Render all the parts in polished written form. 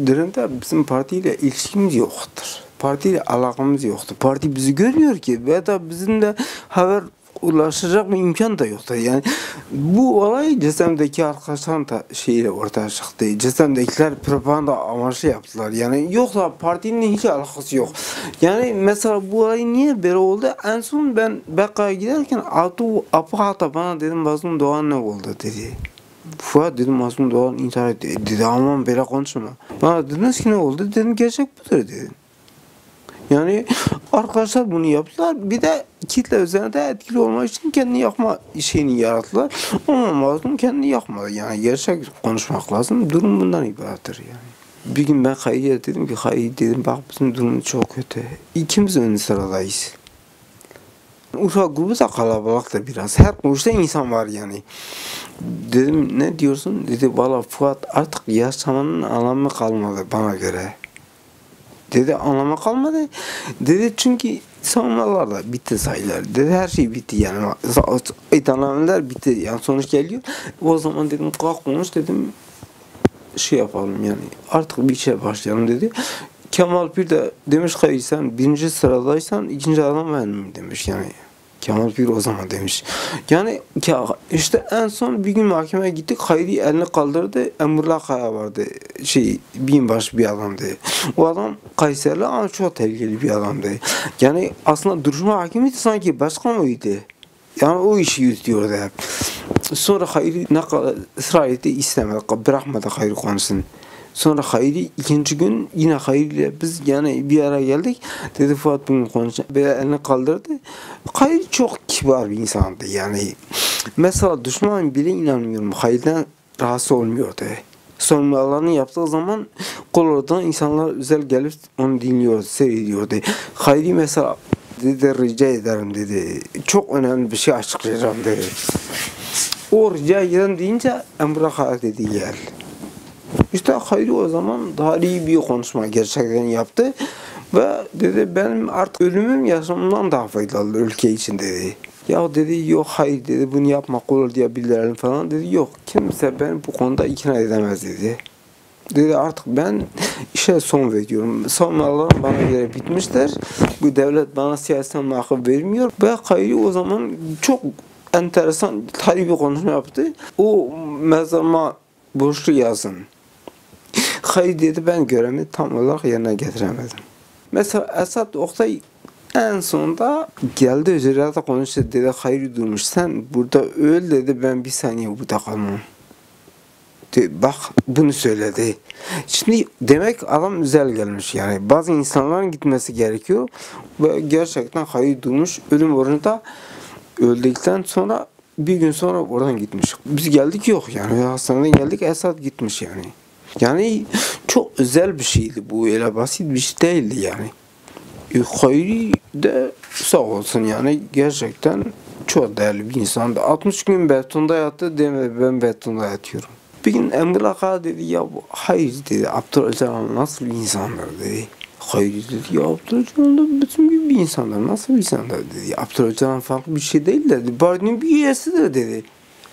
dönemde bizim partiyle ilişkimiz yoktur. Partiyle alakamız yoktur. Parti bizi görmüyor ki ve da bizimle haber ulaşacak bir imkan da yoktu. Yani bu olay Cesem'deki arkadaşların da şeyle ortaya çıktı. Cesem'dekiler propaganda amaçlı yaptılar. Yani yoksa partinin hiç alakası yok. Yani mesela bu olay niye böyle oldu? En son ben Bekka'ya giderken Apo hatta bana dedim Mazlum Doğan ne oldu dedi. Fuat dedim Mazlum Doğan intihar etti. Dedi aman böyle konuşma. Bana dediniz ki ne oldu? Dedim gerçek budur dedim. Yani arkadaşlar bunu yaptılar. Bir de kitle üzerinde etkili olmak için kendini yakma şeyini yarattılar. Ama Mazlum kendini yakmadı. Yani gerçek konuşmak lazım. Durum bundan ibarettir yani. Bir gün ben Hayri'ye dedim ki Hayri dedim bak bizim durumumuz çok kötü. İkimiz ön sıradayız. Uşak grubu da kalabalıktır biraz. Her kuruşta insan var yani. Dedim ne diyorsun? Dedi valla Fuat artık yaşamanın anlamı kalmadı bana göre. Dedi anlama kalmadı. Dedi çünkü savunmalar da bitti sayılar. Dedi her şey bitti yani. İddianameler bitti. Yani sonuç geliyor. O zaman dedim kalk konuş dedim şey yapalım yani. Artık bir şey başlayalım dedi. Kemal Pir de demiş hayır sen birinci sıradaysan ikinci adam benim demiş yani. Kemal Pir o zaman demiş. Yani işte en son bir gün mahkemeye gittik. Hayri elini kaldırdı. Emrullah Kaya vardı. Binbaşı bir adamdı. O adam Kayserili ama çok tehlikeli bir adamdı. Yani aslında duruşma hakimiydi sanki başkan oydu. Yani o işi yürütüyordu hep. Sonra Hayri ne kadar ısrar etti istemedi. Bırakmadı Hayri konusunu. Sonra Hayri ikinci gün yine Hayri ile biz yani bir ara geldik. Dedi Fuat bunu konuşacak. Böyle elini kaldırdı. Hayri çok kibar bir insandı yani. Mesela düşman bile inanmıyorum. Hayri'den rahatsız olmuyordu. Sorumlularını yaptığı zaman kolordan insanlar özel gelip onu dinliyordu, seyrediyordu. Hayri mesela dedi rica ederim dedi. Çok önemli bir şey açıklayacağım dedi. O rica ederim deyince Emrah dedi gel. İşte Hayri o zaman daha iyi bir konuşma gerçekten yaptı ve dedi benim artık ölümüm yaşamımdan daha faydalı ülke için dedi. Ya dedi yok hayır dedi bunu yapmak olur diye bildirelim falan dedi yok kimse beni bu konuda ikna edemez dedi. Dedi artık ben işe son veriyorum. Savunmalarım bana göre bitmişler. Bu devlet bana siyasetten mahkum vermiyor ve Hayri o zaman çok enteresan tarihi bir konuşma yaptı. O mezarıma borçlu yazın. Hayır dedi ben görevimi tam olarak yerine getiremedim. Mesela Esad Oktay en sonunda geldi üzerinde konuştu dedi hayır durmuş sen burada öl dedi ben bir saniye burada kalmam. Bak bunu söyledi. Şimdi demek adam güzel gelmiş yani bazı insanların gitmesi gerekiyor ve gerçekten hayır durmuş ölüm oranında öldükten sonra bir gün sonra oradan gitmiş. Biz geldik yok yani hastaneden geldik Esad gitmiş yani. Yani çok özel bir şeydi bu öyle basit bir şey değildi yani. Hayri de sağ olsun yani gerçekten çok değerli bir insandı. 60 gün betonda yattı demedi ben betonda yatıyorum. Bir gün Emrullah Kaya dedi ya hayır dedi Abdülhacan nasıl bir insandır dedi. Hayır dedi ya Abdülhacan da bizim gibi bir insandır nasıl bir insandır dedi. Abdülhacan farklı bir şey değil dedi. Partinin bir üyesidir dedi.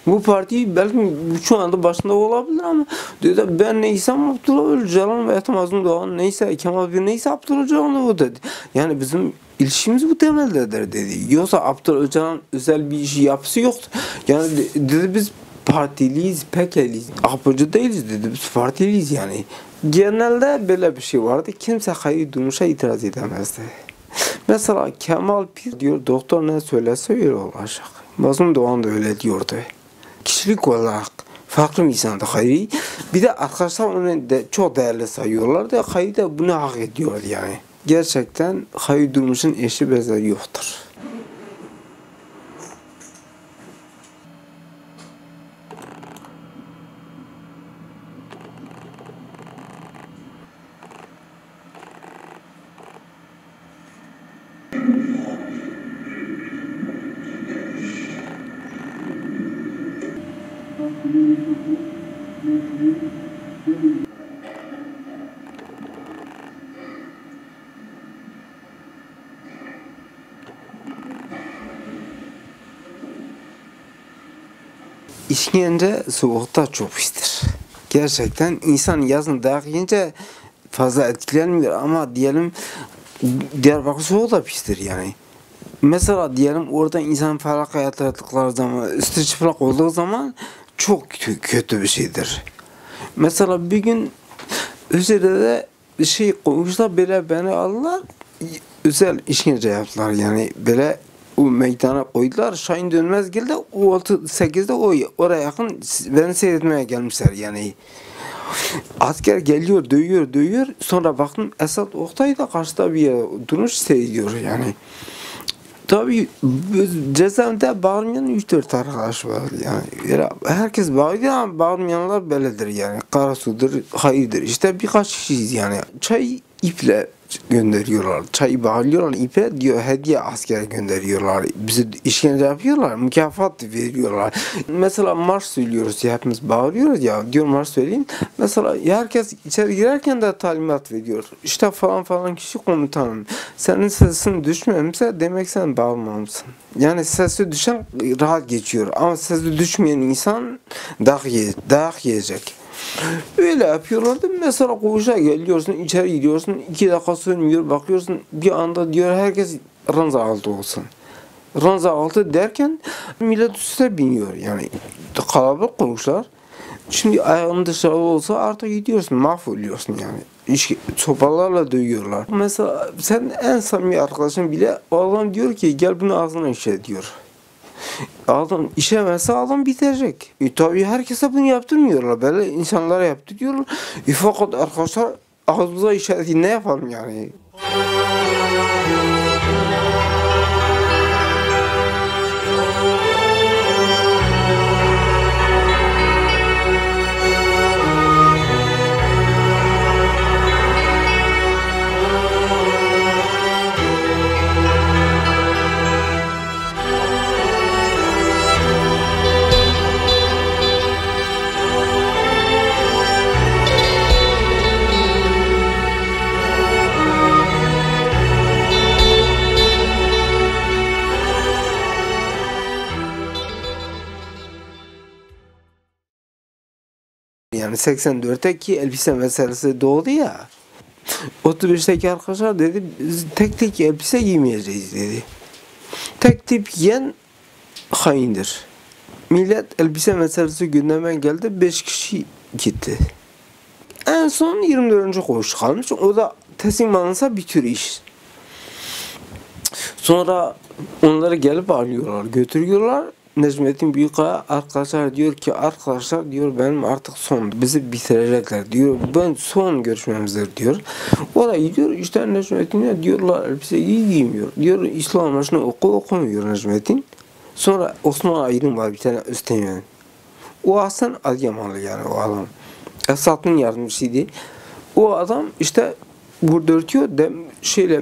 Bu parti belki şu anda başında olabilir ama dedi ben neysem Abdullah Öcalan ve Mazlum Doğan neyse Kemal Bir neyse Abdullah Öcalan o dedi. Yani bizim ilişkimiz bu temeldedir dedi. Yoksa Abdullah Öcalan özel bir işi yapısı yoktu. Yani dedi biz partiliyiz, pekeliyiz. Apıcı değiliz dedi. Biz partiliyiz yani. Genelde böyle bir şey vardı. Kimse hayır durmuşa itiraz edemezdi. Mesela Kemal Pir diyor doktor ne söylerse öyle olacak. Mazlum Doğan da öyle diyordu. Kişilik olarak farklı bir insandı Hayri. Bir de arkadaşlar onu de çok değerli sayıyorlardı. Hayri de bunu hak ediyor yani. Gerçekten Hayri Durmuş'un eşi benzeri yoktur. İşkence soğukta çok pistir. Gerçekten insan yazın dayak yiyince fazla etkilenmiyor ama diyelim Diyarbakır soğuğu da pistir yani. Mesela diyelim orada insan felakatlar yaptıkları zaman, üstü çıplak olduğu zaman çok kötü bir şeydir. Mesela bir gün üzerinde bir şey koymuşlar, böyle beni aldılar, özel işkence yaptılar yani, böyle o meydana koydular. Şahin Dönmez geldi, o 6-8'de oraya yakın beni seyretmeye gelmişler yani. Asker geliyor, dövüyor. Sonra baktım Esat Oktay da karşıda bir yere durmuş seyrediyor yani. Tabii cezaevinde bağırmayan 3-4 arkadaş var yani. Herkes bağırıyor ama bağırmayanlar böyledir yani. Karasudur, hayırdır. İşte birkaç kişiyiz yani. Çay iple gönderiyorlar. Çayı bağlıyorlar ipe, diyor hediye askere gönderiyorlar. Bizi işkence yapıyorlar, mükafat veriyorlar. Mesela marş söylüyoruz ya, hepimiz bağırıyoruz ya, diyor marş söyleyin. Mesela herkes içeri girerken de talimat veriyor. İşte falan kişi komutanım. Senin sesin düşmemişse demek sen bağırmamışsın. Yani sesi düşen rahat geçiyor ama sesi düşmeyen insan dayak yiyecek. Öyle yapıyorlardı. Mesela koğuşa geliyorsun, içeri gidiyorsun, 2 dakika sönmüyor, bakıyorsun bir anda diyor herkes ranza altı olsun. Ranza altı derken millet üstüne biniyor yani. Kalabalık koğuşlar. Şimdi ayağın dışarı olsa artık gidiyorsun, mahvoluyorsun yani. Sopalarla dövüyorlar. Mesela sen en samimi arkadaşın bile o adam diyor ki gel bunu ağzına işe diyor. Adam işemezse adam bitecek. Tabii herkese bunu yaptırmıyorlar. Böyle insanlara yaptırıyorlar. Fakat arkadaşlar ağzımıza işareti ne yapalım yani? Yani 84'teki elbise meselesi doğdu ya. 35'teki arkadaşlar dedi biz tek elbise giymeyeceğiz dedi. Tek tip giyen haindir. Millet elbise meselesi gündeme geldi, 5 kişi gitti. En son 24. koğuş kalmış. O da teslim alınsa bitiyor iş. Sonra onları gelip alıyorlar, götürüyorlar. Necmettin Büyükaya arkadaşlar diyor ki arkadaşlar diyor benim artık son, bizi bitirecekler diyor, ben son görüşmemizdir diyor. O da gidiyor işte Necmettin'e diyorlar elbise giymiyor diyor, İslam marşını okumuyor Necmettin. Sonra Osman Aydın var bir tane Üsteğmen, o Hasan Adıyamanlı yani o adam Esat'ın yardımcısıydı. O adam işte burada örtüyor,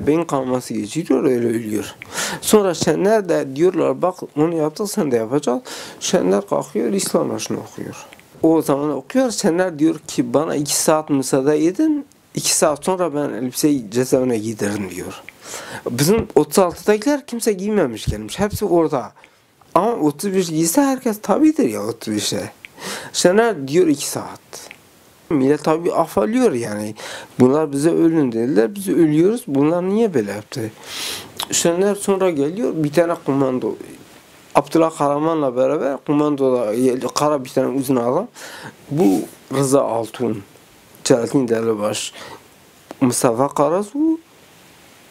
beyin kanması geçiriyor, öyle ölüyor. Sonra Şenler de diyorlar bak onu yaptık sen de yapacaksın. Şenler kalkıyor İslam marşını okuyor. O zaman okuyor, Şenler diyor ki bana 2 saat müsaade edin, 2 saat sonra ben elbiseyi cezaevine giderim diyor. Bizim 36'dakiler kimse giymemiş gelmiş, hepsi orada. Ama 35 giyse herkes tabidir ya 35'e. Şenler diyor 2 saat. Millet tabi afalıyor yani. Bunlar bize ölün dediler. Biz ölüyoruz. Bunlar niye böyle yaptı? Şenler sonra geliyor. Bir tane komando. Abdullah Karaman'la beraber komandoda kara bir tane uzun adam. Bu Rıza Altun, Celalettin Derlibaş, Mustafa Karasu,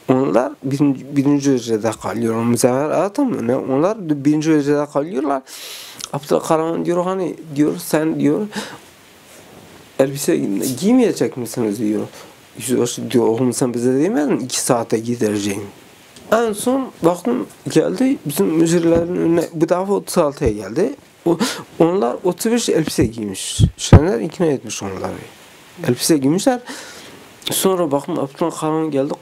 onlar birinci hücrede kalıyorlar. Muzaffer Atam ne? Onlar birinci hücrede kalıyorlar. Abdullah Karaman diyor hani diyor sen diyor elbise giymeyecek misiniz diyor. Yüzbaşı diyor oğlum sen bize demedin 2 saate gidereceğim. En son baktım geldi bizim müdürlerin önüne, bu defa 36'ya geldi. Onlar 35 elbise giymiş. Şenler ikna etmiş onları. Elbise giymişler. Sonra baktım Abdullah Karaman geldi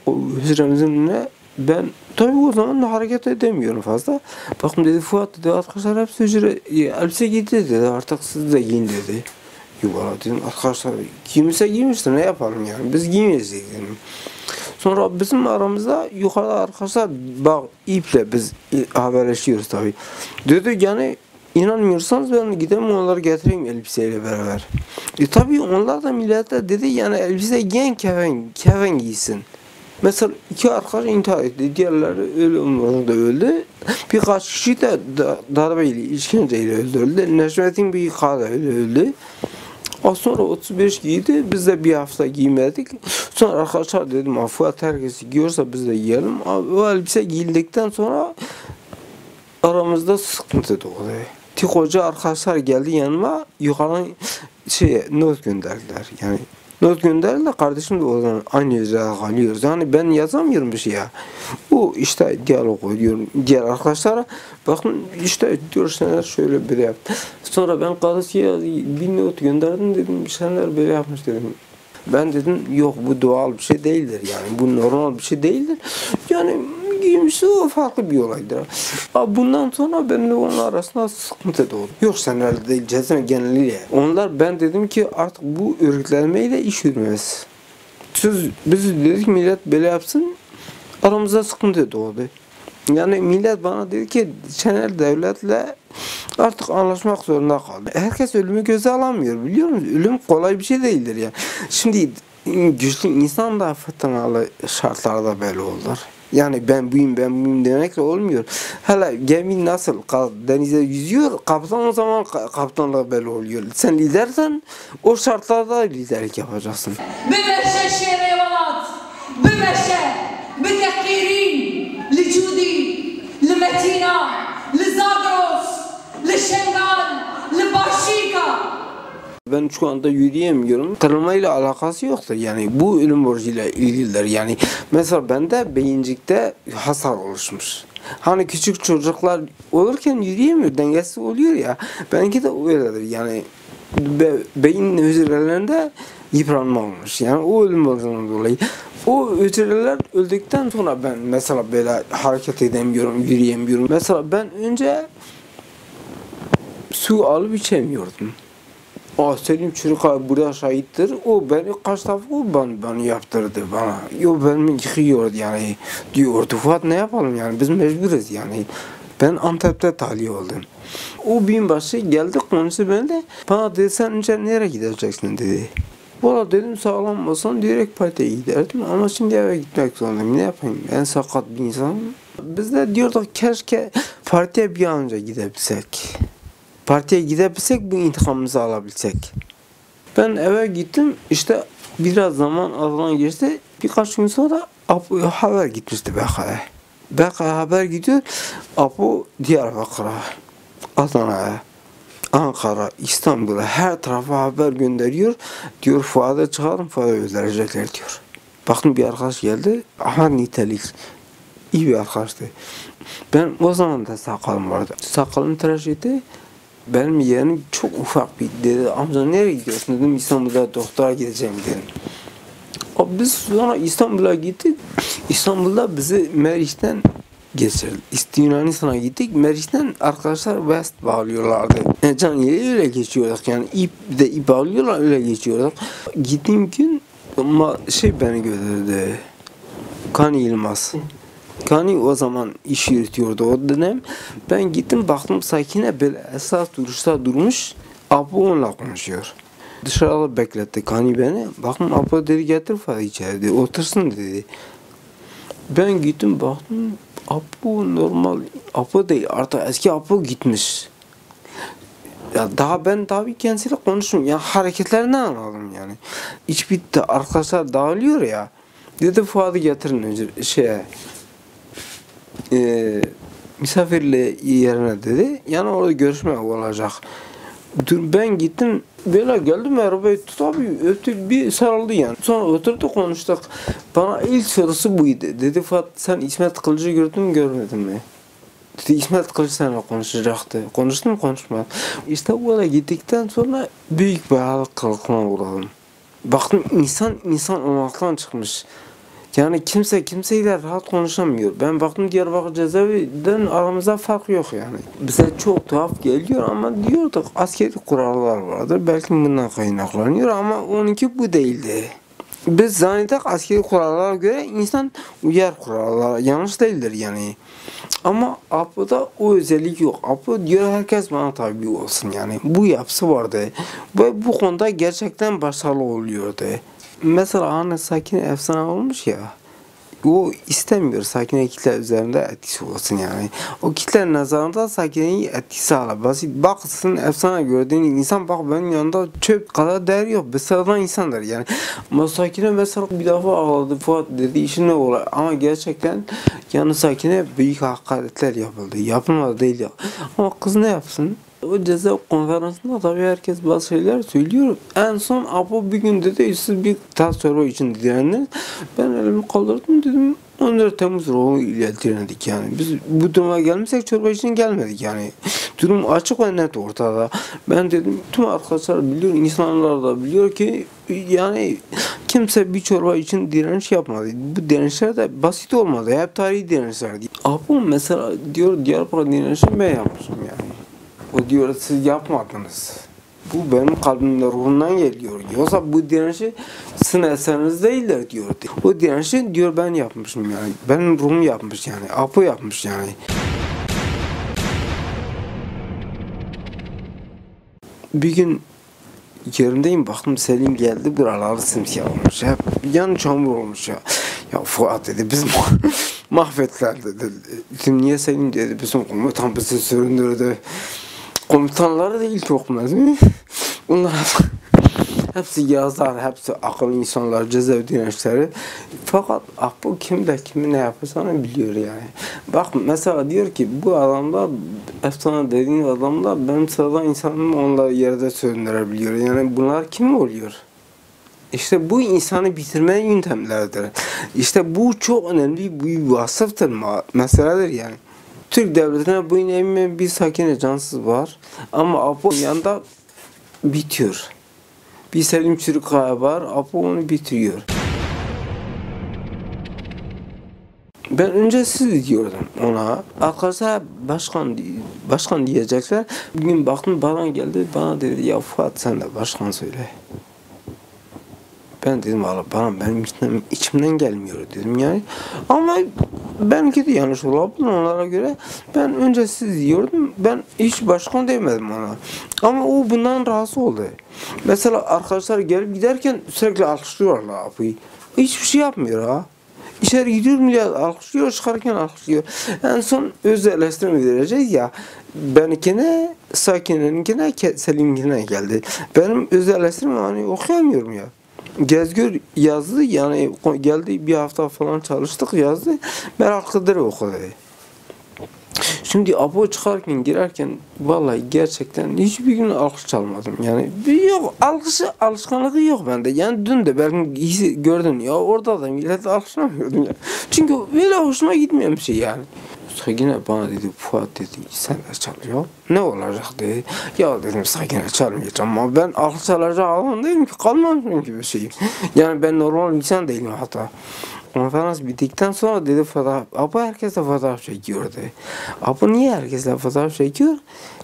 hücremizin önüne. Ben tabii o zaman da hareket edemiyorum fazla. Baktım dedi Fuat dedi arkadaşlar hepsi elbise giydi dedi, artık siz de giyin dedi. Yuvarla dedim arkadaşlar giymişse giymiştir ne yapalım yani biz giymeyiz dedim. Sonra bizim aramızda yukarıda arkadaşlar bak iple biz haberleşiyoruz tabii. Dedi yani İnanmıyorsanız ben gideyim onları getireyim elbiseyle beraber. Tabii onlar da millete dedi yani elbise giyen kefen giysin. Mesela 2 arkadaş intihar etti. Diğerleri ölüm da öldü. Birkaç kişi de darbeyle, işkenceyle öldürüldü. Necmettin Büyükağ da öyle öldü. Az sonra 35 giydi. Biz de bir hafta giymedik. Sonra arkadaşlar dedim Fuat herkesi giyiyorsa biz de giyelim. O elbise giyildikten sonra aramızda sıkıntı doğdu. Tik hoca arkadaşlar geldi yanıma yukarıdan not gönderdiler. Yani not gönderdiler kardeşim de o zaman aynı yerde kalıyoruz. Yani ben yazamıyorum bir şey ya. O işte diyalog ediyorum diğer arkadaşlara. Bakın işte diyor senler şöyle böyle yaptı. Sonra ben kardeşe bir not gönderdim dedim senler böyle yapmış dedim. Ben dedim yok bu doğal bir şey değildir yani bu normal bir şey değildir. Yani giymişse o farklı bir olaydır. Bundan sonra benimle onun arasında sıkıntı doğdu. Yok senlerle değil cezme geneliyle. Onlar ben dedim ki artık bu örgütlenmeyle iş yürümez. Biz dedik millet böyle yapsın aramızda sıkıntı doğdu. Yani millet bana dedi ki Şener devletle artık anlaşmak zorunda kaldı. Herkes ölümü göze alamıyor biliyor musunuz? Ölüm kolay bir şey değildir ya. Şimdi güçlü insan da fırtınalı şartlarda böyle olur. Yani ben buyum demekle olmuyor. Hala gemi nasıl denize yüzüyor, kaptan o zaman kaptanlık böyle oluyor. Sen lidersen o şartlarda liderlik yapacaksın. بمشى الشيريوانات بمشى بالتحقيرين لجودي لمتينا لزاغروس لشنغال لباشيكا. Ben şu anda yürüyemiyorum. Kırılmayla alakası yoktur. Yani bu ölüm borcuyla ilgilidir. Yani mesela bende beyincikte hasar oluşmuş. Hani küçük çocuklar olurken yürüyemiyor, dengesiz oluyor ya. Benimki de öyledir. Yani beyin hücrelerinde yıpranma olmuş. Yani o ölüm borcundan dolayı. O hücreler öldükten sonra ben mesela böyle hareket edemiyorum, yürüyemiyorum. Mesela ben önce su alıp içemiyordum. Selim Çürük abi buraya şahittir. O beni kaç defa bana yaptırdı bana. Yo beni yıkıyordu yani. Diyordu Fuat ne yapalım yani biz mecburuz yani. Ben Antep'te tahliye oldum. O binbaşı geldi konuştu benimle. Bana dedi sen önce nereye gideceksin dedi. Valla dedim sağlam olsam direkt partiye giderdim ama şimdi eve gitmek zorundayım. Ne yapayım ben sakat bir insanım. Biz de diyorduk keşke partiye bir an önce gidebilsek. Partiye gidebilsek bu intikamımızı alabilsek. Ben eve gittim işte biraz zaman aradan geçti. Birkaç gün sonra Apo haber gitmişti Beka'ya. Beka'ya haber gidiyor. Apo Diyarbakır'a, Adana'ya, Ankara, İstanbul'a her tarafa haber gönderiyor. Diyor Fuat'ı çıkarın Fuat'ı öldürecekler diyor. Bakın bir arkadaş geldi. Aha nitelik. İyi bir arkadaştı. Ben o zaman da sakalım vardı. Sakalımı tıraş etti. Benim yeğenim çok ufak bir dedi. Amca nereye gidiyorsun dedim. İstanbul'da doktora gideceğim dedim. Biz sonra İstanbul'a gittik. İstanbul'da bizi Meriç'ten geçirdi. Yunanistan'a gittik. Meriç'ten arkadaşlar West bağlıyorlardı. Caniye'yle öyle geçiyorduk. Yani ip bağlıyorlar öyle geçiyorduk. Gittiğim gün beni götürdü. Kani Yılmaz. Kani o zaman iş yürütüyordu o dönem. Ben gittim baktım Sakine böyle esas duruşta durmuş. Apo onunla konuşuyor. Dışarıda bekletti Kani beni. Bakın Apo dedi getir Fuat içeri dedi. Otursun dedi. Ben gittim baktım Apo normal Apo değil artık eski Apo gitmiş. Ya daha ben tabii kendisiyle konuştum. Ya hareketlerini anladım yani. İç bitti arkadaşlar dağılıyor ya. Dedi Fuat'ı getirin önce misafirle yerine dedi. Yani orada görüşme olacak. Ben gittim böyle geldim arabayı tabii öptü bir sarıldı yani. Sonra oturduk konuştuk. Bana ilk sorusu buydu. Dedi Fuat sen İsmet Kılıç'ı gördün mü görmedin mi? Dedi İsmet Kılıç seninle konuşacaktı. Konuştu mu konuşmadı. İşte oraya gittikten sonra büyük bir hayal kırıklığına uğradım. Baktım insan olmaktan çıkmış. Yani kimseyle rahat konuşamıyor. Ben baktım Diyarbakır cezaevinden aramızda fark yok yani. Bize çok tuhaf geliyor ama diyorduk askeri kurallar vardır. Belki bundan kaynaklanıyor ama onunki bu değildi. Biz zannedek askeri kurallara göre insan uyar kurallara. Yanlış değildir yani. Ama Apo'da o özellik yok. Apo diyor herkes bana tabi olsun yani. Bu yapısı vardı. Ve bu konuda gerçekten başarılı oluyordu. Mesela hani Sakine efsane olmuş ya. O istemiyor Sakine kitle üzerinde etkisi olsun yani. O kitle nazarında Sakine'yi etkisi hala. Basit baksın efsane gördüğün insan bak benim yanında çöp kadar değer yok. Bir sıradan insandır yani. Ama Sakine mesela bir defa ağladı Fuat dedi işin ne olur. Ama gerçekten yani Sakine büyük hakaretler yapıldı. Yapılmadı değil ya. Ama kız ne yapsın? O ceza konferansında tabii herkes bazı şeyler söylüyor. En son Apo bir gün dedi üstsüz bir tas çorba için direnir. Ben elimi kaldırdım dedim 14 Temmuz ruhu ile direndik yani. Biz bu duruma gelmişsek çorba için gelmedik yani. Durum açık ve net ortada. Ben dedim tüm arkadaşlar biliyor, insanlar da biliyor ki yani kimse bir çorba için direniş yapmadı. Bu direnişler de basit olmadı. Hep tarihi direnişlerdi. Apo mesela diyor Diyarbakır direnişini ben yapmışım yani. O diyor siz yapmadınız. Bu benim kalbimde ruhumdan geliyor. Yoksa bu direnişi sizin eseriniz değiller diyor. O direnişi diyor ben yapmışım yani. Benim ruhum yapmış yani. Apo yapmış yani. Bir gün yerindeyim baktım Selim geldi buraları simsiyah olmuş. Hep yan çamur olmuş ya. Ya Fuat dedi biz mahvettiler dedi. Dedim niye Selim dedi bizim komutan bizi süründürdü. Komutanları değil çok mezun. Bunlar hepsi yazar, hepsi akıllı insanlar, cezaevi dirençleri. Fakat bu kim de kimi ne yapacağını biliyor yani. Bak mesela diyor ki bu adamda efsane dediğin adamda benim sıradan insanım onları yerde söndürebiliyor. Yani bunlar kim oluyor? İşte bu insanı bitirme yöntemleridir. İşte bu çok önemli bir vasıftır, meseledir yani. Türk devletine boyun eğmeyen bir Sakine cansız var. Ama Apo'nun yanında bitiyor. Bir Selim Çürükkaya var. Apo onu bitiriyor. Ben önce siz diyordum ona. Arkadaşlar başkan diyecekler. Bir gün baktım bana geldi. Bana dedi ya Fuat sen de başkan söyle. Ben dedim valla benim içimden gelmiyor dedim yani. Ama benimki de yanlış olabilir onlara göre. Ben önce siz diyordum. Ben hiç başkan demedim ona. Ama o bundan rahatsız oldu. Mesela arkadaşlar gelip giderken sürekli alkışlıyorlar Apo'yu. Hiçbir şey yapmıyor ha. İçeri gidiyor millet alkışlıyor, çıkarken alkışlıyor. En son öz eleştirme vereceğiz ya. Benimkine, Sakine'ninkine, Selim'inkine geldi. Benim öz eleştirme hani okuyamıyorum ya. Gezgör yazdı yani geldi bir hafta falan çalıştık yazdı. Meraklıdır okudu. Şimdi Apo çıkarken girerken vallahi gerçekten hiçbir gün alkış çalmadım yani yok alışkanlığı yok bende yani dün de belki gördün ya orada da millet alkışlamıyordum ya çünkü böyle hoşuma gitmeyen bir şey yani. Sakine bana dedi Fuat dedi sen de çal ya ne olacak dedi ya dedim Sakine çalmayacağım ama ben alkış çalacak adam değilim ki kalmamışım gibi bir şey yani ben normal insan değilim hatta. Konferans bittikten sonra dedi Apo herkesle fotoğraf çekiyordu. Apo niye herkesle fotoğraf çekiyor?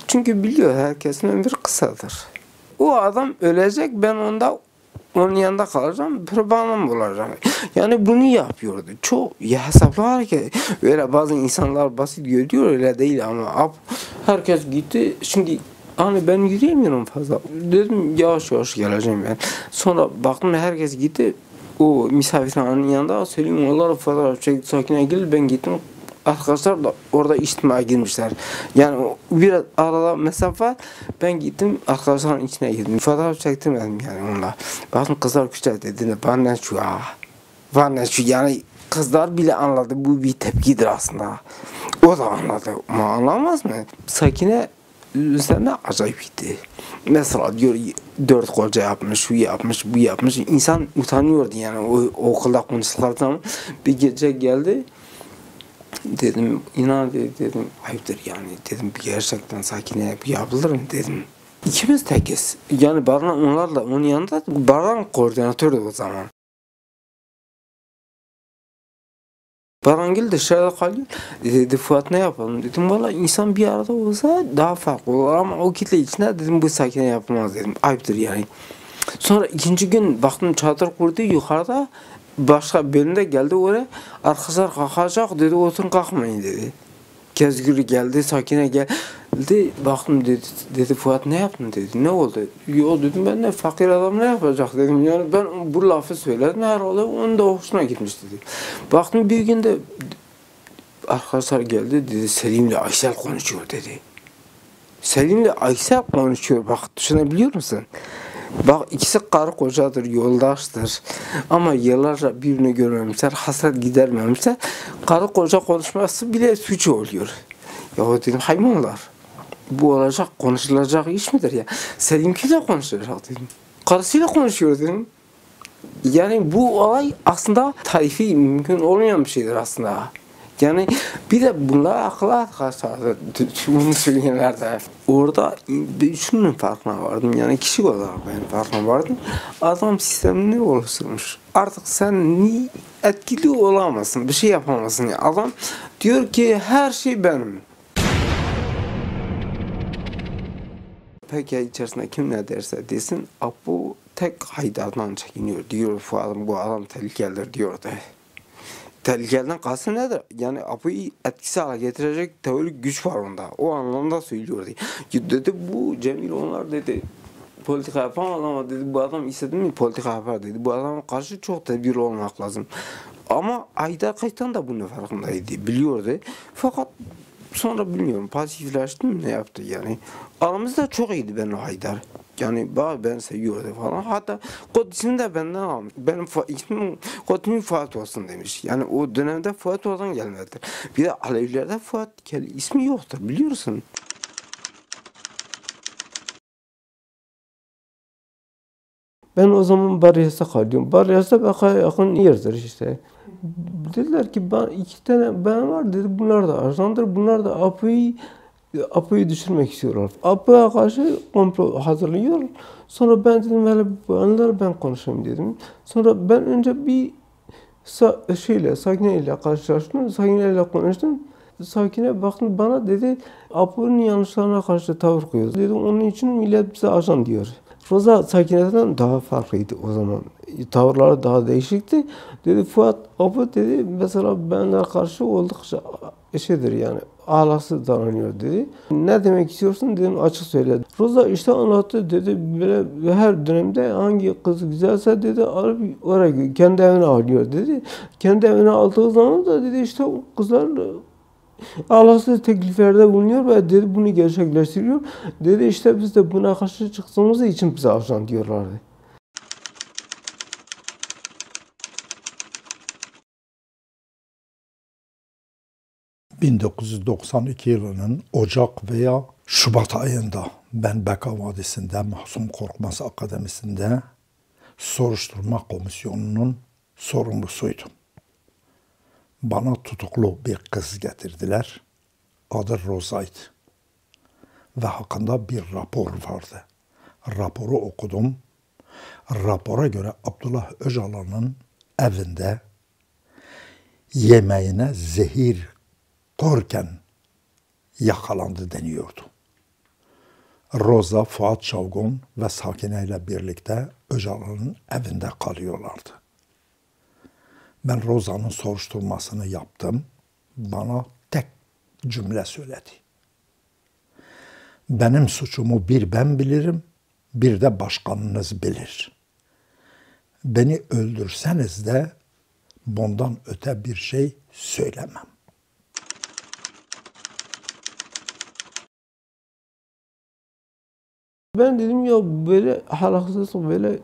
Çünkü biliyor herkesin ömrü kısadır. O adam ölecek ben onun yanında kalacağım kurbanım olacak. Yani bunu yapıyordu. Çok hesaplı hareket. Öyle bazı insanlar basit görüyor öyle değil ama herkes gitti. Şimdi hani ben yürüyemiyorum fazla. Dedim yavaş yavaş geleceğim ben. Sonra baktım herkes gitti. O misafirhanenin yanında söyleyeyim onlar fotoğraf çekti Sakine geldi ben gittim arkadaşlar da orada içtimaya girmişler yani biraz arada mesafe var ben gittim arkadaşların içine girdim fotoğraf çektirmedim yani onunla bakın kızlar küçük dediğinde bana şu yani kızlar bile anladı bu bir tepkidir aslında o da anladı ama anlamaz mı Sakine üzerine acayipti. Mesela diyor 4 koca yapmış, şu yapmış, bu yapmış. İnsan utanıyordu yani o okulda konuştukları zaman. Bir gece geldi. Dedim inan dedim ayıptır yani dedim gerçekten Sakine yapılır mı dedim. İkimiz tekiz. Yani Baran onlarla onun yanında Baran koordinatördü o zaman. Barangil dışarıda kalıyor. Dedi Fuat ne yapalım dedim. Valla insan bir arada olsa daha farklı olur ama o kitle içinde dedim bu Sakine yapılmaz dedim. Ayıptır yani. Sonra ikinci gün baktım çadır kurdu yukarıda. Başka birinde geldi oraya. Arkadaşlar kalkacak dedi, oturun kalkmayın dedi. Kezgürü geldi, Sakine geldi. Baktım dedi Fuat ne yaptın dedi. Ne oldu? Yo dedim ben ne fakir adam ne yapacak dedim. Yani ben bu lafı söyledim herhalde onun da hoşuna gitmiş dedi. Baktım bir gün de arkadaşlar geldi dedi Selim'le Aysel konuşuyor dedi. Selim'le Aysel konuşuyor bak düşünebiliyor musun? Bak ikisi karı kocadır, yoldaştır. Ama yıllarca birbirini görmemişler, hasret gidermemişler. Karı koca konuşması bile suç oluyor. Ya dedim hayvanlar. Bu olacak, konuşulacak iş midir ya? Selim'kiyle konuşacak dedim. Karısıyla konuşuyor dedim. Yani bu olay aslında tarifi mümkün olmayan bir şeydir aslında. Yani bir de bunlar akla arkadaşlar bunu söyleyenler de orada şunun farkına vardım yani kişi olarak ben farkına vardım. Adam sistemini oluşturmuş. Artık sen niye etkili olamazsın, bir şey yapamazsın. Yani adam diyor ki her şey benim. Peki içerisinde kim ne derse desin bu tek Haydar'dan çekiniyor diyor bu adam tehlikelidir diyordu. Tehlikelden kastı nedir? Yani Apo'yu etkisi hale getirecek teorik güç var onda. O anlamda söylüyordu. Dedi bu Cemil onlar dedi politika yapamaz ama dedi bu adam istedi mi politika yapar dedi. Bu adama karşı çok tedbirli olmak lazım. Ama Haydar Kaytan da bunun farkındaydı. Biliyordu. Fakat sonra bilmiyorum pasifleşti mi ne yaptı yani. Aramızda çok iyiydi ben o Haydar. Yani ben seviyordum falan. Hatta kod ismini de benden almış. Benim ismim kod ismim Fuat olsun demiş. Yani o dönemde Fuat oradan gelmelidir. Bir de Alevilerde Fuat ismi yoktur biliyorsun. Ben o zaman Baryas'a kalıyorum. Baryas'a Bakaya yakın yerdir işte. Dediler ki iki tane ben var dedi. Bunlar da ajandır. Bunlar da Apo'yu düşürmek istiyorlar. Apo'ya karşı komplo hazırlıyor. Sonra ben dedim hele onları ben konuşayım dedim. Sonra ben önce bir Sakine ile karşılaştım. Sakine ile konuştum. Sakine baktım bana dedi Apo'nun yanlışlarına karşı tavır koyuyor. Dedi onun için millet bize ajan diyor. Roza Sakine'den daha farklıydı o zaman. Tavırları daha değişikti. Dedi Fuat Apo dedi mesela benimle karşı oldukça yani ahlaksız davranıyor dedi. Ne demek istiyorsun dedim açık söyledi. Roza işte anlattı dedi böyle her dönemde hangi kız güzelse dedi alıp oraya kendi evine alıyor dedi. Kendi evine aldığı zaman da dedi işte o kızlar ahlaksız tekliflerde bulunuyor ve dedi bunu gerçekleştiriyor. Dedi işte biz de buna karşı çıktığımız için bize ajan diyorlardı. ...1992 yılının Ocak veya Şubat ayında ben Beka Vadisi'nde Mahsum Korkmaz Akademisi'nde soruşturma komisyonunun sorumlusuydum. Bana tutuklu bir kız getirdiler. Adı Roza'ydı. Ve hakkında bir rapor vardı. Raporu okudum. Rapora göre Abdullah Öcalan'ın evinde yemeğine zehir korken yakalandı deniyordu. Roza, Fuat Çavgun ve Sakine ile birlikte Öcalan'ın evinde kalıyorlardı. Ben Roza'nın soruşturmasını yaptım. Bana tek cümle söyledi. Benim suçumu bir ben bilirim, bir de başkanınız bilir. Beni öldürseniz de bundan öte bir şey söylemem. Ben dedim ya böyle halaksızlık böyle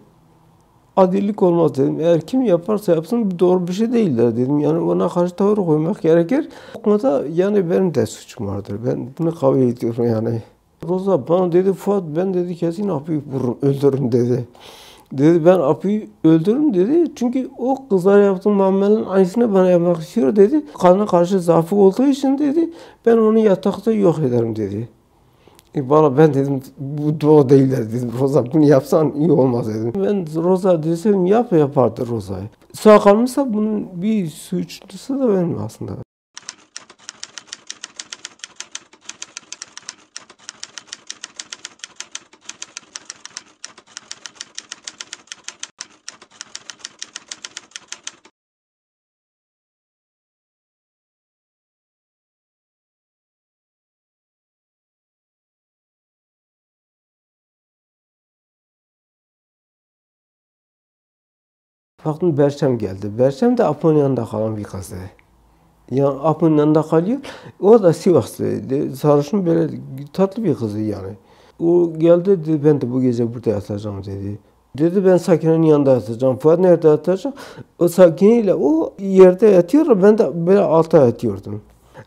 adillik olmaz dedim. Eğer kim yaparsa yapsın doğru bir şey değildir dedim. Yani ona karşı tavır koymak gerekir. O konuda yani benim de suçum vardır. Ben bunu kabul ediyorum yani. Roza bana dedi Fuat ben dedi kesin Apo'yu vururum, öldürürüm dedi. Dedi ben Apo'yu öldürürüm dedi. Çünkü o kızlara yaptığım muamelenin aynısını bana yapmak istiyor dedi. Kadına karşı zaafı olduğu için dedi ben onu yatakta yok ederim dedi. Valla ben dedim bu doğru değiller dedim. Roza bunu yapsan iyi olmaz dedim. Ben Roza desem yapardı Roza'yı. Sağ kalmışsa bunun bir suçlusu da benim aslında. Baktım Berçem geldi. Berçem de Apo'nun yanında kalan bir kızdı. Yani Apo'nun yanında kalıyor. O da Sivaslıydı. Sarışın böyle tatlı bir kızı yani. O geldi dedi ben de bu gece burada yatacağım dedi. Dedi ben Sakine'nin yanında yatacağım. Fuat nerede yatacak? O Sakine ile o yerde yatıyor. Ben de böyle altta yatıyordum.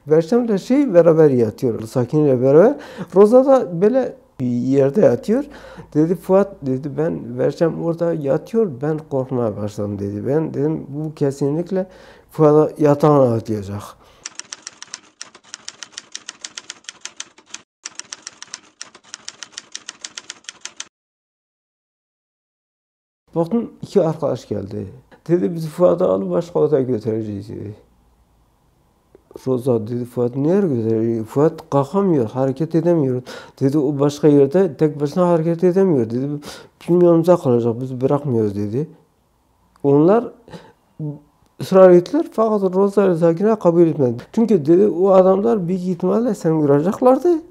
Berçem de beraber yatıyor. Sakine ile beraber. Roza da böyle yerde yatıyor. Dedi Fuat dedi ben Berçem orada yatıyor. Ben korkmaya başladım dedi. Ben dedim bu kesinlikle Fuat'a yatağına atacak. Baktım iki arkadaş geldi. Dedi biz Fuat'ı alıp başka odaya götüreceğiz dedi. Roza dedi Fuat nereye götüreceğiz? Fuat kalkamıyor, hareket edemiyor. Dedi o başka yerde tek başına hareket edemiyor dedi. Bizim yanımıza kalacak, biz bırakmıyoruz dedi. Onlar ısrar ettiler fakat Roza ile Sakine kabul etmedi. Çünkü dedi o adamlar büyük ihtimalle seni vuracaklardı.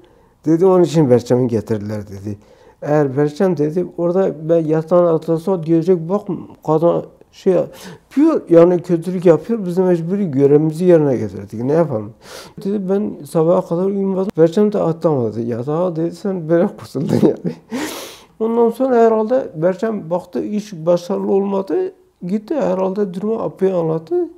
Dedi onun için Berçem'i getirdiler dedi. Eğer Berçem dedi orada ben yatağına atılsa diyecek bak kadın yapıyor yani kötülük yapıyor biz de mecburi görevimizi yerine getirdik ne yapalım. Dedi ben sabaha kadar uyumadım. Berçem de atlamadı yatağa dedi sen böyle kurtuldun yani. Ondan sonra herhalde Berçem baktı iş başarılı olmadı. Gitti herhalde durumu Apo'ya anlattı.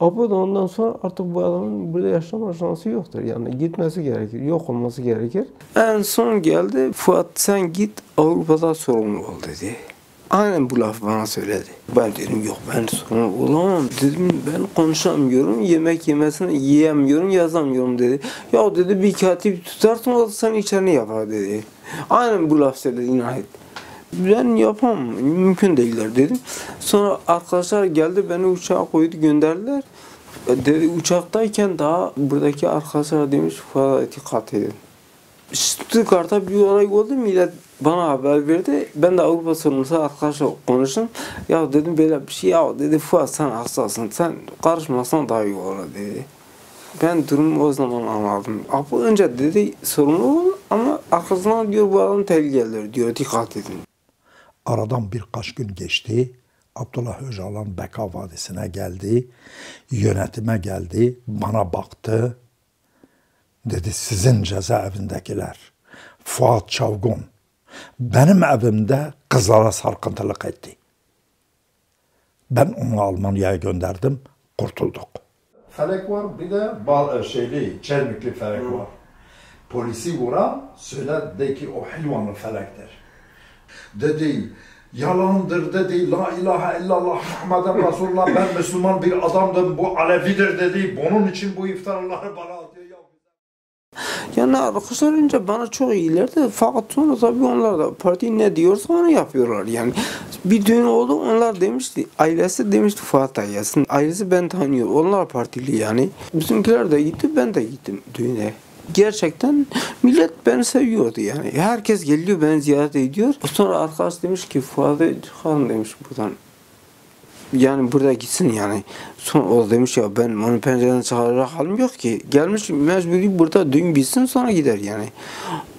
Apo da ondan sonra artık bu adamın burada yaşama şansı yoktur. Yani gitmesi gerekir, yok olması gerekir. En son geldi, Fuat sen git Avrupa'da sorumlu ol dedi. Aynen bu laf bana söyledi. Ben dedim yok ben sorumlu olamam. Dedim ben konuşamıyorum, yemek yemesini yiyemiyorum, yazamıyorum dedi. Ya dedi bir katip tutarsın o da sen içerini yapar dedi. Aynen bu laf söyledi inayet. Ben yapamam, mümkün değiller dedim. Sonra arkadaşlar geldi, beni uçağa koydu, gönderdiler. Dedi uçaktayken daha buradaki arkadaşlar demiş, Fuat'a dikkat edin. Stuttgart'ta bir olay oldu, millet bana haber verdi. Ben de Avrupa sorumlusu arkadaşla konuştum. Ya dedim böyle bir şey, ya dedi Fuat sen hastasın, sen karışmasan daha iyi olur dedi. Ben durumu o zaman anladım. Apo önce dedi sorumlu ol ama arkasından diyor bu adam tehlikelidir diyor, dikkat edin. Aradan birkaç gün geçti. Abdullah Öcalan Beka Vadisi'ne geldi. Yönetime geldi. Bana baktı. Dedi sizin cezaevindekiler Fuat Çavgun benim evimde kızlara sarkıntılık etti. Ben onu Almanya'ya gönderdim. Kurtulduk. Felek var bir de Çelmikli felek var. Polisi vuran söyledi de ki o Hilvanlı felektir. Dedi yalandır dedi la ilahe illallah Muhammeden Resulullah ben Müslüman bir adamdım bu Alevidir dedi. Bunun için bu iftarları bana atıyor. Yani arkadaşlar önce bana çok iyilerdi fakat sonra tabii onlar da parti ne diyorsa onu yapıyorlar yani. Bir düğün oldu onlar demişti, ailesi demişti Fuat Ayyas'ın, ailesi ben tanıyor, onlar partili yani. Bizimkiler de gitti, ben de gittim düğüne. Gerçekten millet beni seviyordu yani. Herkes geliyor beni ziyaret ediyor. Sonra arkadaş demiş ki Fuat'ı çıkarın demiş buradan. Yani burada gitsin yani. Sonra o demiş ya ben onu pencereden çıkaracak halim yok ki. Gelmiş mecburi burada düğün bitsin sonra gider yani.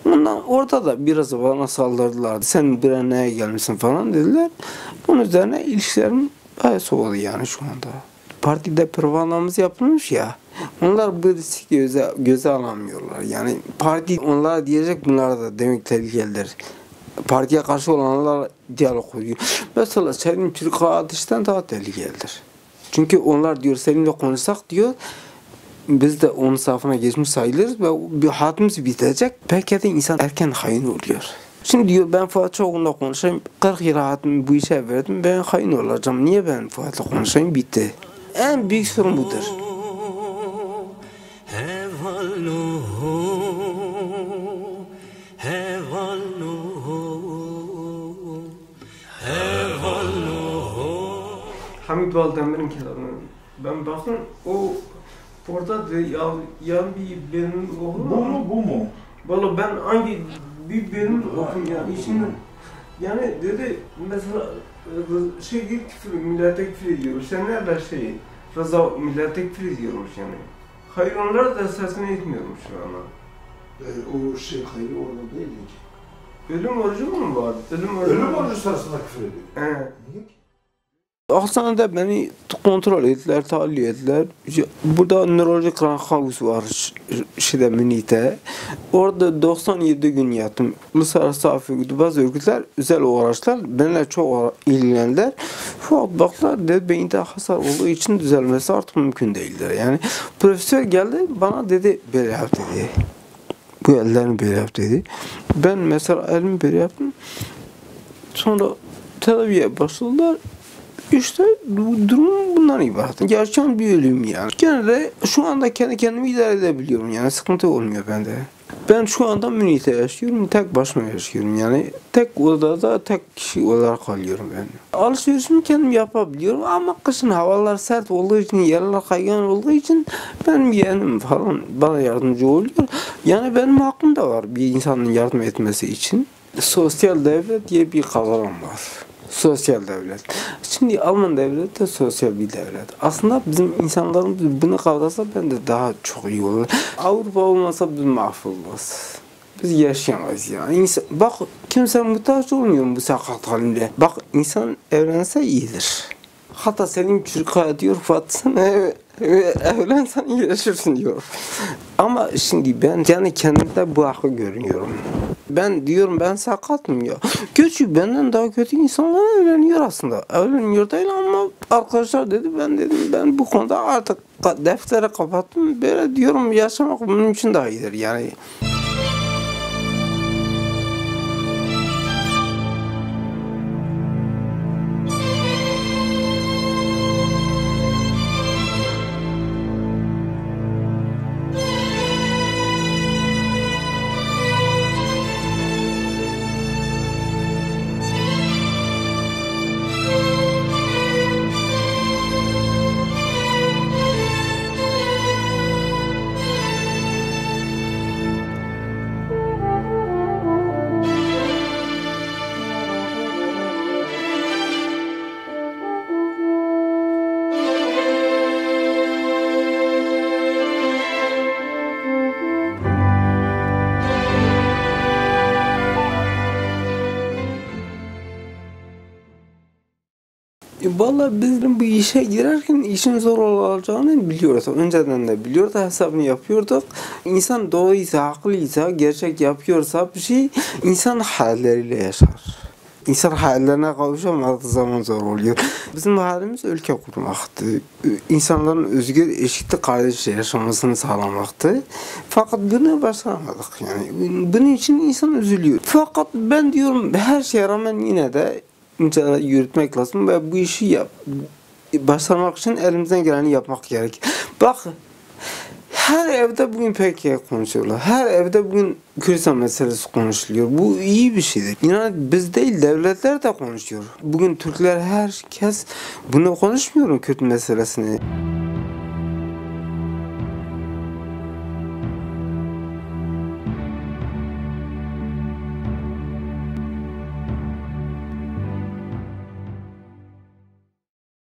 Ondan orada da biraz bana saldırdılar. Sen buraya neye gelmişsin falan dediler. Bunun üzerine ilişkilerim bayağı soğudu yani şu anda. Partide propagandamız yapılmış ya. Onlar bu riski göze alamıyorlar. Yani parti onlara diyecek bunlar da demek tehlikelidir. Partiye karşı olanlarla diyalog kuruyor. Mesela Selim Türk ateşten daha tehlikelidir. Çünkü onlar diyor seninle konuşsak diyor biz de onun safına geçmiş sayılırız ve bir hayatımız bitecek. Belki de insan erken hain oluyor. Şimdi diyor ben Fuat Çavgun'la konuşayım. 40 yıl hayatımı bu işe verdim. Ben hain olacağım. Niye ben Fuat'la konuşayım? Bitti. En büyük sorun budur. Hamit Baldemir'in kitabını ben baktım o orada yan bir benim oğlum. Bu mu? Valla ben hangi bir benim okum yani şimdi yani dedi mesela küfür millete küfür ediyor. Sen nerede Rıza millete küfür ediyormuş yani. Hayır onlar da sesini etmiyormuş şu an. O hayır orada değil ki. Ölüm orucu mu var? Ölüm orucu sırasında küfür ediyor. He. Niye ki? Hastanede beni kontrol ettiler, tahlil ettiler. Burada nörolojik randevu var Münih'te. Orada 97 gün yattım. Uluslararası Afrika bazı örgütler, özel uğraşlar benimle çok ilgilendiler. Fakat baktılar dedi beyinde hasar olduğu için düzelmesi artık mümkün değildir. Yani profesör geldi bana dedi böyle yap dedi. Bu ellerini böyle yap dedi. Ben mesela elimi böyle yaptım. Sonra tedaviye başladılar. İşte durum bundan ibaret. Gerçekten bir ölüm yani. Gene de şu anda kendi kendimi idare edebiliyorum yani sıkıntı olmuyor bende. Ben şu anda Münih'te yaşıyorum, tek başıma yaşıyorum yani. Tek odada tek kişi olarak kalıyorum ben. Alışverişimi kendim yapabiliyorum ama kışın havalar sert olduğu için, yerler kaygan olduğu için benim yeğenim falan bana yardımcı oluyor. Yani benim hakkım da var bir insanın yardım etmesi için. Sosyal devlet diye bir kavram var. Sosyal devlet. Şimdi Alman devleti de sosyal bir devlet. Aslında bizim insanlarımız bunu kavrasa ben de daha çok iyi olur. Avrupa olmasa biz mahvolmaz. Biz yaşayamayız yani. Bak kimse muhtaç olmuyor bu sakat halimle. Bak insan evlense iyidir. Hatta senin çocuk diyor Fatih evlensen iyileşirsin diyor. Ama şimdi ben yani kendimde bu hakkı görüyorum. Ben diyorum ben sakatım ya. Kötü benden daha kötü insanlar evleniyor aslında. Evleniyor değil ama arkadaşlar dedi ben bu konuda artık defteri kapattım. Böyle diyorum yaşamak bunun için daha iyidir yani. Vallahi bizim bu işe girerken işin zor olacağını biliyoruz. Önceden de biliyorduk, hesabını yapıyorduk. İnsan doğruysa, haklıysa, gerçek yapıyorsa bir şey insan halleriyle yaşar. İnsan hayallerine kavuşamadığı zaman zor oluyor. Bizim halimiz ülke kurmaktı. İnsanların özgür, eşitlik kardeşçe yaşamasını sağlamaktı. Fakat bunu başaramadık yani. Bunun için insan üzülüyor. Fakat ben diyorum her şeye rağmen yine de yürütmek lazım ve bu işi başarmak için elimizden geleni yapmak gerek. Bak her evde bugün PKK konuşuyorlar. Her evde bugün Kürdistan meselesi konuşuluyor. Bu iyi bir şeydir. İnan biz değil devletler de konuşuyor. Bugün Türkler herkes bunu konuşmuyor Kürt meselesini.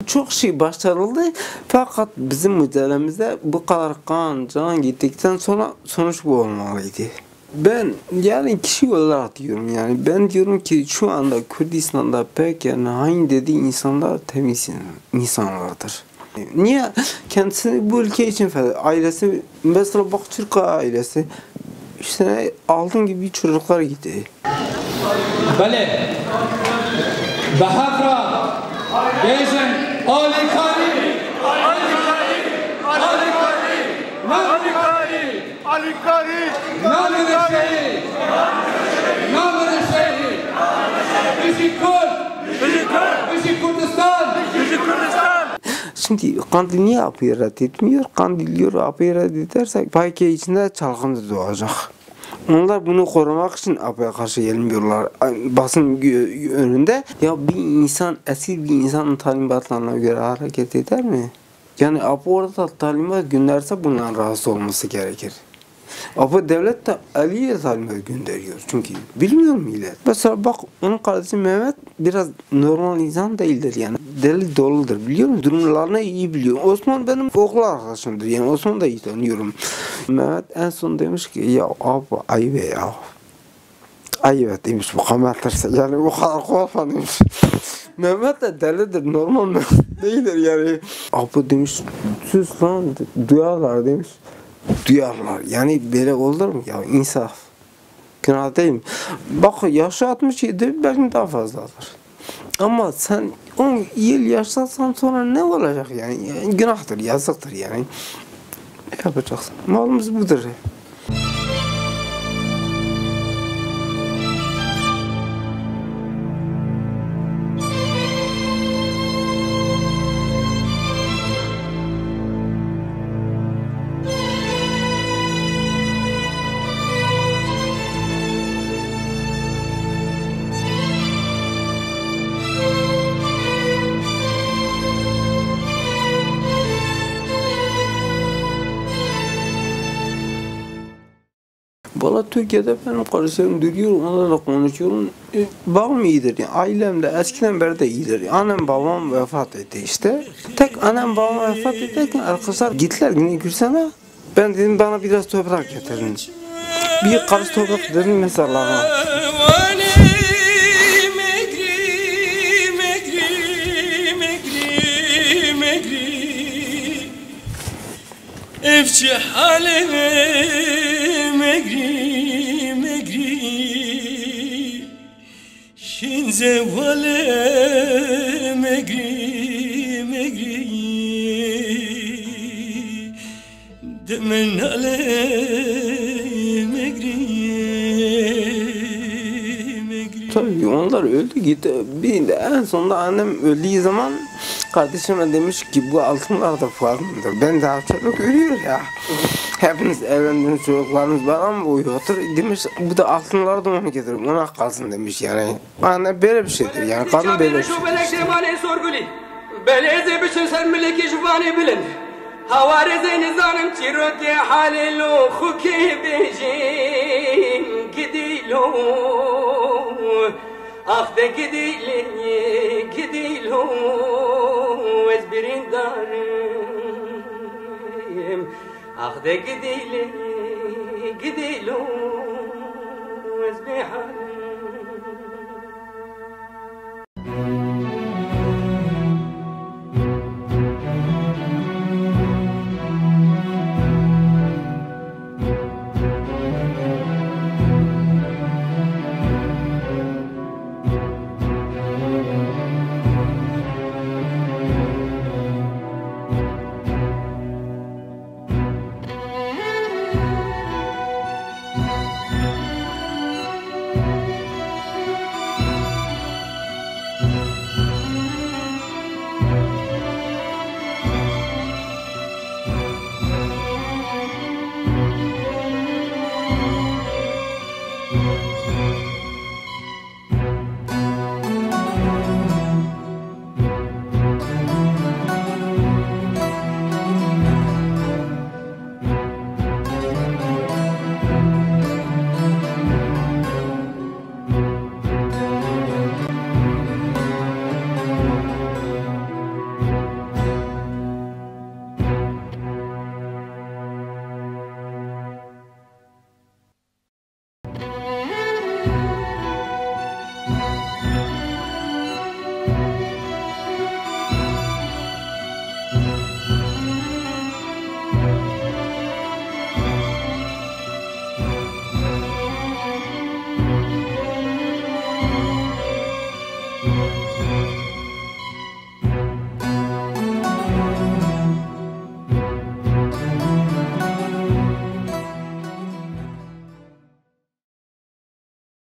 Çok şey başarıldı fakat bizim mücadelemizde bu kadar kan, can gittikten sonra sonuç bu olmalıydı. Ben yani kişi olarak diyorum yani ben diyorum ki şu anda Kürdistan'da pek yani hain dediği insanlar temiz insanlardır. Niye? Kendisini bu ülke için feda, ailesi mesela bak Türk ailesi işte altın gibi çocuklar gitti. Bale, Bahakra, Bezen, Ali Kari, Ali Kari, Ali Kari, Ali Kari, Ali Kari, Namı Şeyh, Namı Şeyh, bizi Kürdistan, bizi Kürdistan. Şimdi Kandil niye AP'yi reddetmiyor? Kandil diyor AP'yi reddedersek PKK içinde çalkıntı doğacak. Onlar bunu korumak için AP'ye karşı gelmiyorlar. Basın önünde ya bir insan, eski bir insanın talimatlarına göre hareket eder mi? Yani AP'ı orada talimat gönderse bundan rahatsız olması gerekir. AP'ı devlet de Ali'ye talimat gönderiyor çünkü bilmiyor millet. Mesela bak onun kardeşi Mehmet biraz normal insan değildir yani. Deli doludur biliyor musun? Durumlarını iyi biliyor. Osman benim okul arkadaşımdır yani Osman da iyi tanıyorum. Mehmet en son demiş ki ya abi ayıp ya. Ayıp demiş bu kamerlerse yani o kadar korkma demiş. Mehmet de delidir, normal Mehmet değildir yani. Abi demiş, sus lan, duyarlar demiş. Duyarlar, yani böyle olur mu ya, insaf. Günah değil mi? Bak yaşı 67, belki daha fazladır. Ama sen 10 yıl yaşarsan sonra ne olacak yani? Günahtır, yazıktır yani. Ne yapacaksın? Malımız budur. Valla Türkiye'de benim kardeşlerim duruyorum, onlarla konuşuyorum. Babam iyidir yani, ailem de eskiden beri de iyidir. Annem babam vefat etti işte. Tek annem babam vefat ederken arkadaşlar gittiler yine Gülsen'e. Ben dedim bana biraz toprak getirin. Bir karış toprak dedim mezarlarına. Evci halime megri megri Şinze vale megri megri Demen ale megri megri. Tabii onlar öldü gitti. Bir de en sonunda annem öldüğü zaman kardeşime demiş ki bu altınlar da farklıdır. Ben daha çocuk ölüyor ya. Hepiniz evlendiniz, çocuklarınız var ama uyuyordur. Demiş bu da altınlar da onu getirir, ona kalsın demiş yani. Anne böyle bir şeydir yani, kadın böyle bir şeydir. Beleze biçin ser miliki jvani bilin. Havareze nizanım çiroti halilu huki bejin gidilo. Ah de gidilo ezbirin darim. Ah de gidilo ezbiharim.